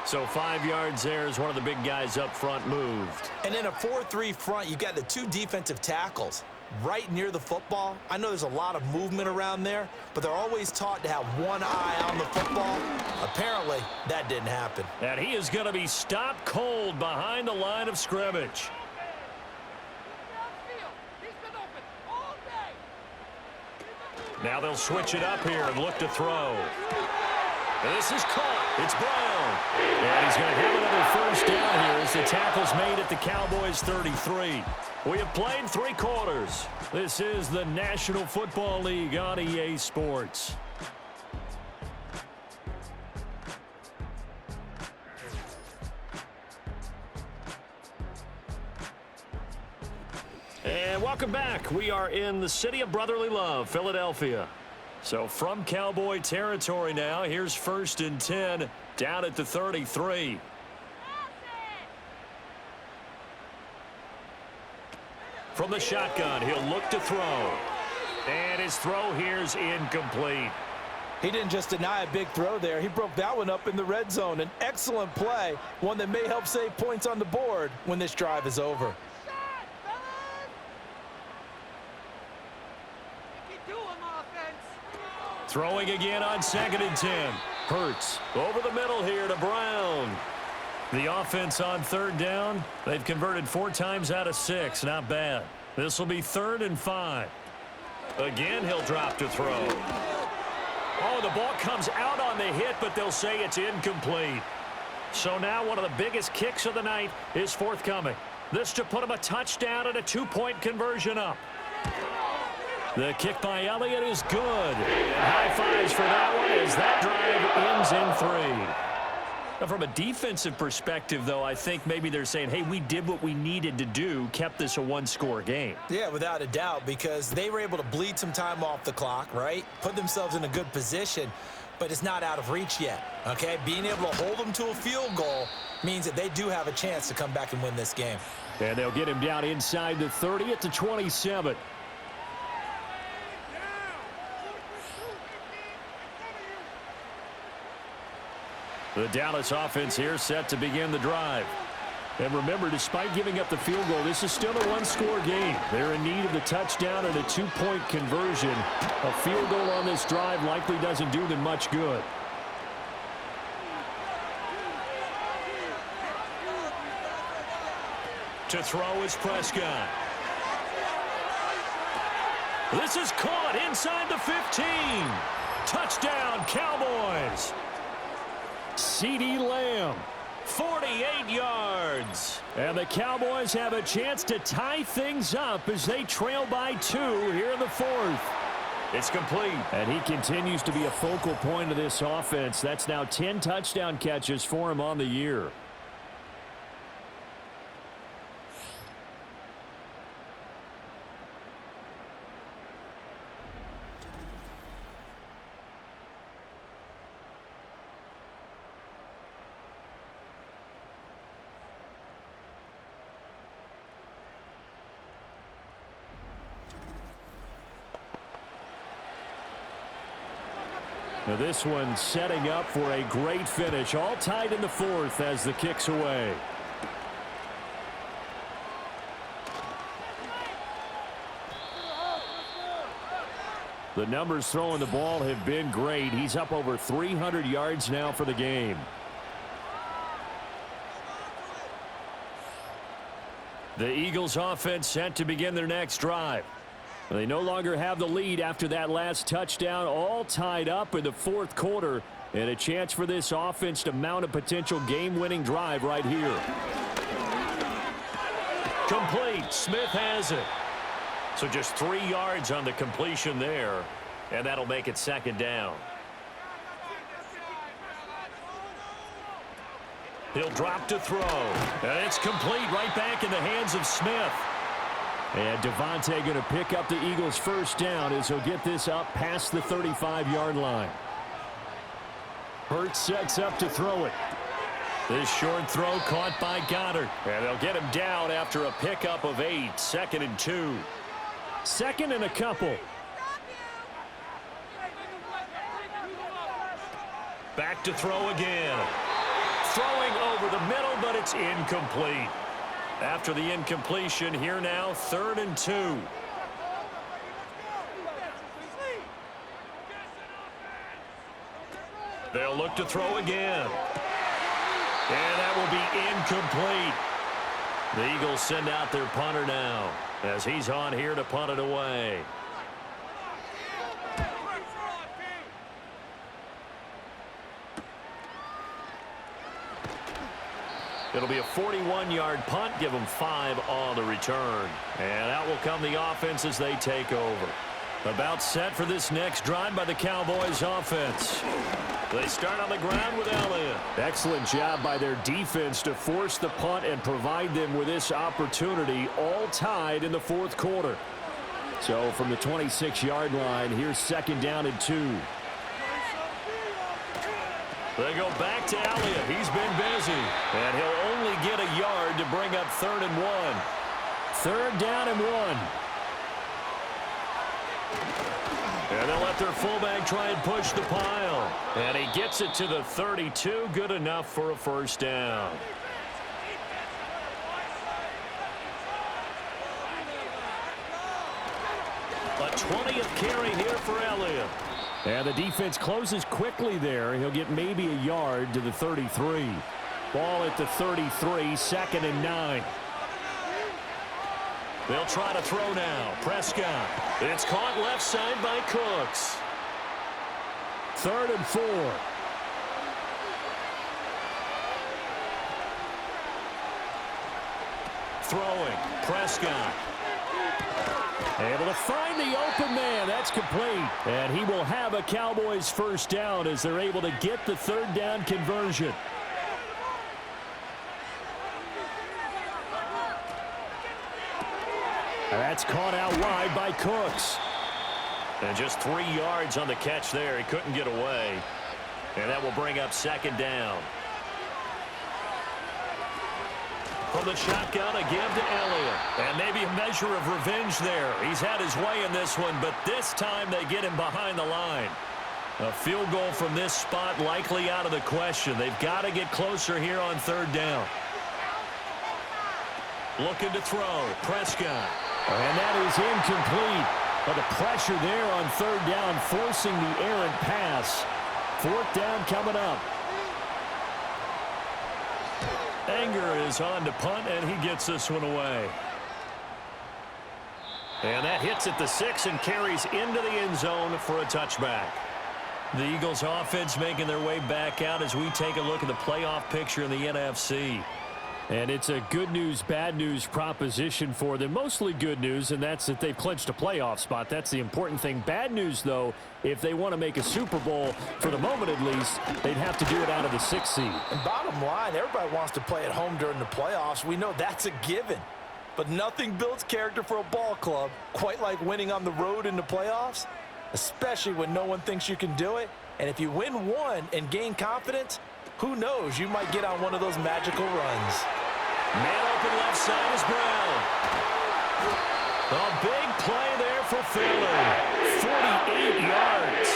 So 5 yards there as one of the big guys up front moved. And in a 4-3 front, you got the 2 defensive tackles right near the football. I know there's a lot of movement around there, but they're always taught to have one eye on the football. Apparently, that didn't happen. And he is going to be stopped cold behind the line of scrimmage. Now they'll switch it up here and look to throw. And this is caught. It's Brown. And he's going to have another 1st down here as the tackle's made at the Cowboys 33. We have played 3 quarters. This is the National Football League on EA Sports. And welcome back. We are in the city of brotherly love, Philadelphia. So from Cowboy territory now, here's 1st and 10 down at the 33. From the shotgun, he'll look to throw. And his throw here's incomplete. He didn't just deny a big throw there. He broke that one up in the red zone. An excellent play, one that may help save points on the board when this drive is over. Throwing again on 2nd and 10. Hurts over the middle here to Brown. The offense on 3rd down, they've converted 4 times out of 6. Not bad. This will be 3rd and 5. Again, he'll drop to throw. Oh, the ball comes out on the hit, but they'll say it's incomplete. So now one of the biggest kicks of the night is forthcoming. This to put him a touchdown and a 2-point conversion up. The kick by Elliott is good. And high fives for that one as that drive ends in 3. Now, from a defensive perspective, though, I think maybe they're saying, hey, we did what we needed to do, kept this a one-score game. Yeah, without a doubt, because they were able to bleed some time off the clock, right? Put themselves in a good position, but it's not out of reach yet, okay? Being able to hold them to a field goal means that they do have a chance to come back and win this game. And they'll get him down inside the 30 at the 27. The Dallas offense here set to begin the drive. And remember, despite giving up the field goal, this is still a one-score game. They're in need of the touchdown and a two-point conversion. A field goal on this drive likely doesn't do them much good. To throw is Prescott. This is caught inside the 15. Touchdown, Cowboys. CeeDee Lamb, 48 yards. And the Cowboys have a chance to tie things up as they trail by 2 here in the 4th. It's complete. And he continues to be a focal point of this offense. That's now 10 touchdown catches for him on the year. Now this one setting up for a great finish. All tied in the 4th as the kick's away. The numbers throwing the ball have been great. He's up over 300 yards now for the game. The Eagles offense set to begin their next drive. They no longer have the lead after that last touchdown, all tied up in the 4th quarter, and a chance for this offense to mount a potential game-winning drive right here. Complete. Smith has it. So just 3 yards on the completion there, and that'll make it 2nd down. He'll drop to throw, and it's complete right back in the hands of Smith. And Devontae going to pick up the Eagles' 1st down as he'll get this up past the 35-yard line. Hurts sets up to throw it. This short throw caught by Goddard. And they'll get him down after a pickup of 8. 2nd and 2. 2nd and a couple. Back to throw again. Throwing over the middle, but it's incomplete. After the incompletion, here now, 3rd and 2. They'll look to throw again. And that will be incomplete. The Eagles send out their punter now as he's on here to punt it away. It'll be a 41-yard punt, give them 5 on the return. And out will come the offense as they take over. About set for this next drive by the Cowboys offense. They start on the ground with Elliott. Excellent job by their defense to force the punt and provide them with this opportunity, all tied in the 4th quarter. So from the 26-yard line, here's 2nd down and 2. They go back to Elliott. He's been busy. And he'll only get a yard to bring up 3rd and 1. 3rd down and 1. And they'll let their fullback try and push the pile. And he gets it to the 32. Good enough for a 1st down. A 20th carry here for Elliott. And the defense closes quickly there. He'll get maybe a yard to the 33. Ball at the 33, 2nd and 9. They'll try to throw now. Prescott. It's caught left side by Cooks. 3rd and 4. Throwing. Prescott. Able to find the open man. That's complete. And he will have a Cowboys first down as they're able to get the third down conversion. That's caught out wide by Cooks. And just 3 yards on the catch there. He couldn't get away. And that will bring up second down. From the shotgun, a give to Elliott. And maybe a measure of revenge there. He's had his way in this one, but this time they get him behind the line. A field goal from this spot likely out of the question. They've got to get closer here on third down. Looking to throw. Prescott. And that is incomplete. But the pressure there on third down, forcing the errant pass. Fourth down coming up. Anger is on to punt, and he gets this one away. And that hits at the 6 and carries into the end zone for a touchback. The Eagles offense making their way back out as we take a look at the playoff picture in the NFC. And it's a good news, bad news proposition for them. Mostly good news, and that's that they've clinched a playoff spot. That's the important thing. Bad news, though, if they want to make a Super Bowl, for the moment at least, they'd have to do it out of the 6th seed. And bottom line, everybody wants to play at home during the playoffs. We know that's a given. But nothing builds character for a ball club quite like winning on the road in the playoffs, especially when no one thinks you can do it. And if you win one and gain confidence, who knows, you might get on one of those magical runs. Man open left side is Brown. A big play there for Philly. 48 yards.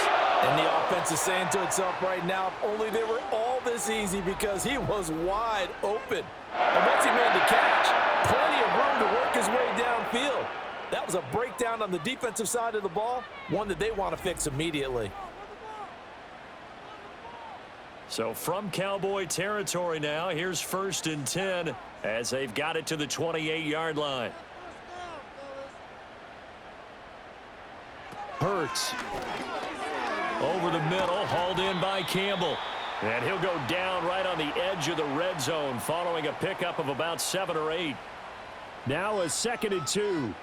And the offense is saying to itself right now, if only they were all this easy, because he was wide open. And once he made the catch, plenty of room to work his way downfield. That was a breakdown on the defensive side of the ball, one that they want to fix immediately. So from Cowboy territory now, here's 1st and 10 as they've got it to the 28-yard line. Hurts. Over the middle, hauled in by Campbell. And he'll go down right on the edge of the red zone following a pickup of about 7 or 8. Now a 2nd and 2.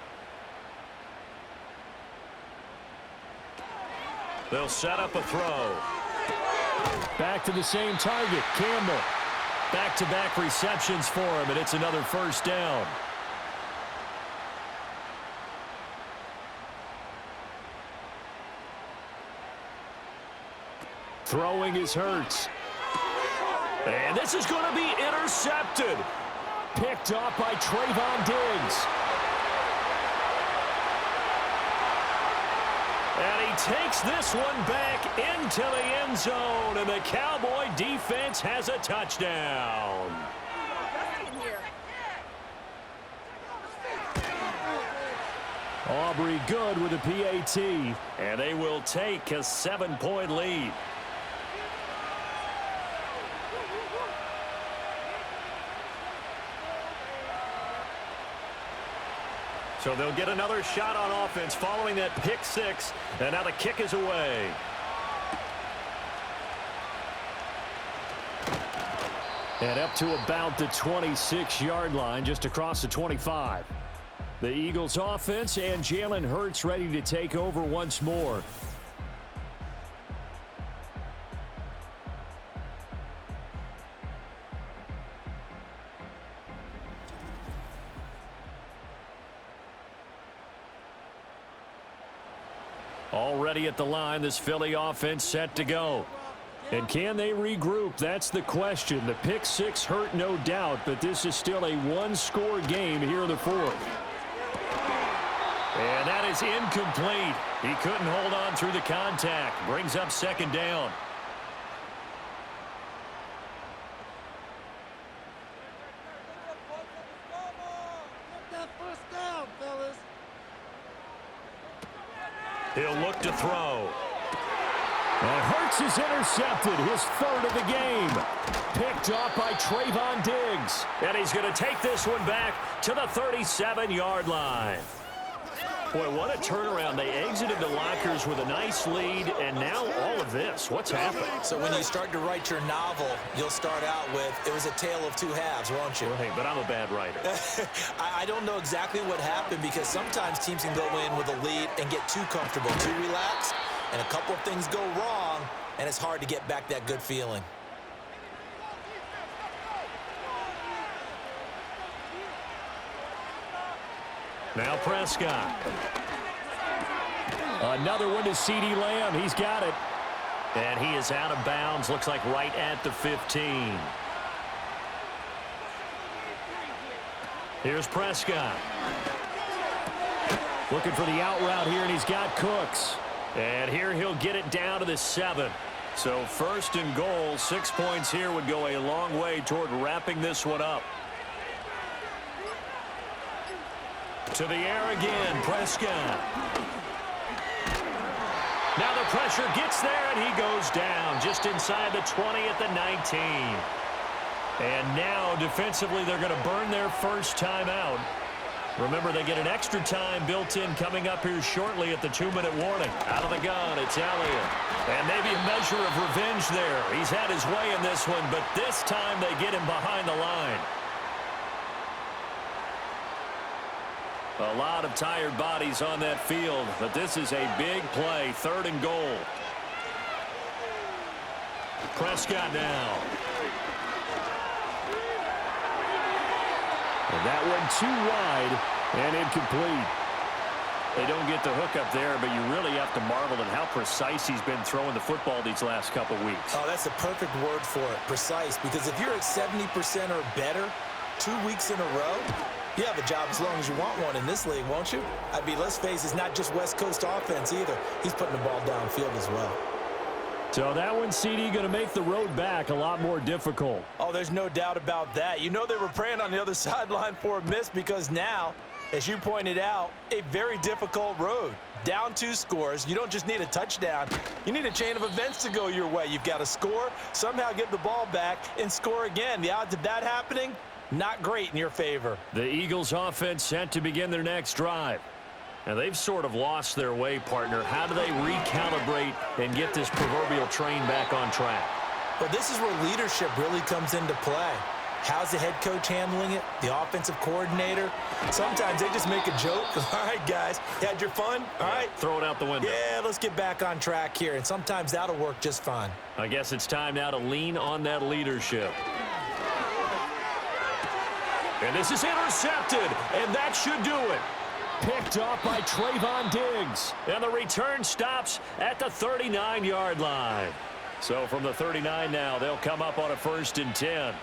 They'll set up a throw. Back to the same target, Campbell. Back-to-back receptions for him, and it's another first down. Throwing is Hurts. And this is going to be intercepted. Picked off by Trayvon Diggs. And he takes this one back into the end zone, and the Cowboy defense has a touchdown. Aubrey good with a PAT, and they will take a 7-point lead. So they'll get another shot on offense following that pick 6, and now the kick is away. And up to about the 26-yard line, just across the 25. The Eagles offense and Jalen Hurts ready to take over once more. Already at the line, this Philly offense set to go. And can they regroup? That's the question. The pick 6 hurt, no doubt, but this is still a one-score game here in the 4th. And that is incomplete. He couldn't hold on through the contact. Brings up 2nd down. He'll look to throw. And Hurts is intercepted, his 3rd of the game. Picked off by Trayvon Diggs. And he's going to take this one back to the 37-yard line. Boy, what a turnaround. They exited the lockers with a nice lead, and now all of this. What's happened? So when you start to write your novel, you'll start out with, it was a tale of two halves, won't you? Hey, but I'm a bad writer. I don't know exactly what happened because sometimes teams can go in with a lead and get too comfortable, too relaxed, and a couple of things go wrong, and it's hard to get back that good feeling. Now Prescott. Another one to CeeDee Lamb. He's got it. And he is out of bounds. Looks like right at the 15. Here's Prescott. Looking for the out route here, and he's got Cooks. And here he'll get it down to the 7. So 1st and goal, 6 points here would go a long way toward wrapping this one up. To the air again, Prescott. Now the pressure gets there, and he goes down just inside the 20 at the 19. And now, defensively, they're going to burn their first timeout. Remember, they get an extra time built in coming up here shortly at the 2-minute warning. Out of the gun, it's Elliott. And maybe a measure of revenge there. He's had his way in this one, but this time they get him behind the line. A lot of tired bodies on that field, but this is a big play, 3rd and goal. Prescott now. And that one too wide and incomplete. They don't get the hook up there, but you really have to marvel at how precise he's been throwing the football these last couple weeks. Oh, that's the perfect word for it, precise, because if you're at 70% or better 2 weeks in a row, you have a job as long as you want one in this league, won't you? I mean, let's face it, it's not just West Coast offense either. He's putting the ball downfield as well. So that one, CD, going to make the road back a lot more difficult. Oh, there's no doubt about that. You know they were praying on the other sideline for a miss because now, as you pointed out, a very difficult road. Down 2 scores. You don't just need a touchdown. You need a chain of events to go your way. You've got to score, somehow get the ball back, and score again. The odds of that happening, not great in your favor. The Eagles offense set to begin their next drive. And they've sort of lost their way, partner. How do they recalibrate and get this proverbial train back on track? Well, this is where leadership really comes into play. How's the head coach handling it? The offensive coordinator? Sometimes they just make a joke. All right, guys, you had your fun? All right. Throw it out the window. Yeah, let's get back on track here. And sometimes that'll work just fine. I guess it's time now to lean on that leadership. And this is intercepted, and that should do it. Picked off by Trayvon Diggs. And the return stops at the 39-yard line. So from the 39 now, they'll come up on a 1st and 10.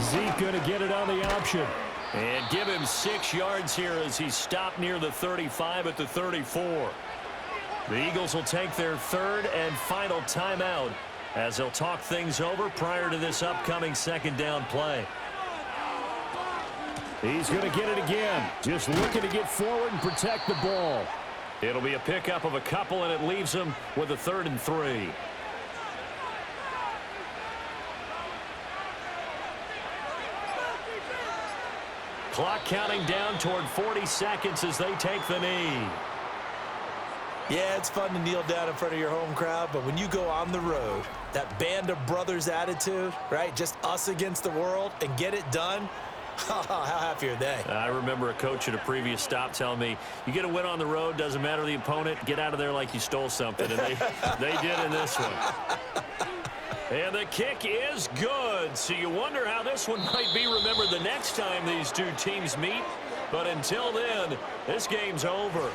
Zeke going to get it on the option. And give him 6 yards here as he stopped near the 35 at the 34. The Eagles will take their 3rd and final timeout as they'll talk things over prior to this upcoming 2nd down play. He's going to get it again. Just looking to get forward and protect the ball. It'll be a pickup of a couple, and it leaves him with a 3rd and 3. Clock counting down toward 40 seconds as they take the knee. Yeah, it's fun to kneel down in front of your home crowd, but when you go on the road, that band of brothers attitude, right? Just us against the world and get it done. How happy are they? I remember a coach at a previous stop telling me, you get a win on the road, doesn't matter the opponent, get out of there like you stole something. And they did in this one. And the kick is good. So you wonder how this one might be remembered the next time these two teams meet. But until then, this game's over.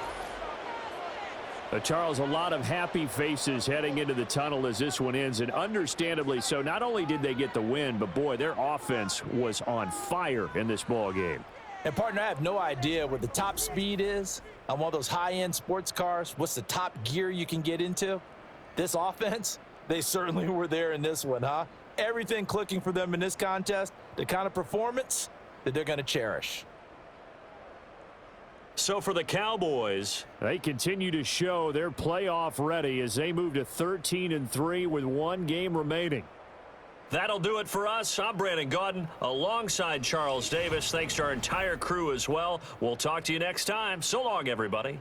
Charles, a lot of happy faces heading into the tunnel as this one ends, and understandably so. Not only did they get the win, but boy, their offense was on fire in this ball game. And partner, I have no idea what the top speed is on one of those high-end sports cars. What's the top gear you can get into? This offense, they certainly were there in this one, huh? Everything clicking for them in this contest, the kind of performance that they're going to cherish. So for the Cowboys, they continue to show they're playoff ready as they move to 13-3 with 1 game remaining. That'll do it for us. I'm Brandon Gaudin alongside Charles Davis. Thanks to our entire crew as well. We'll talk to you next time. So long, everybody.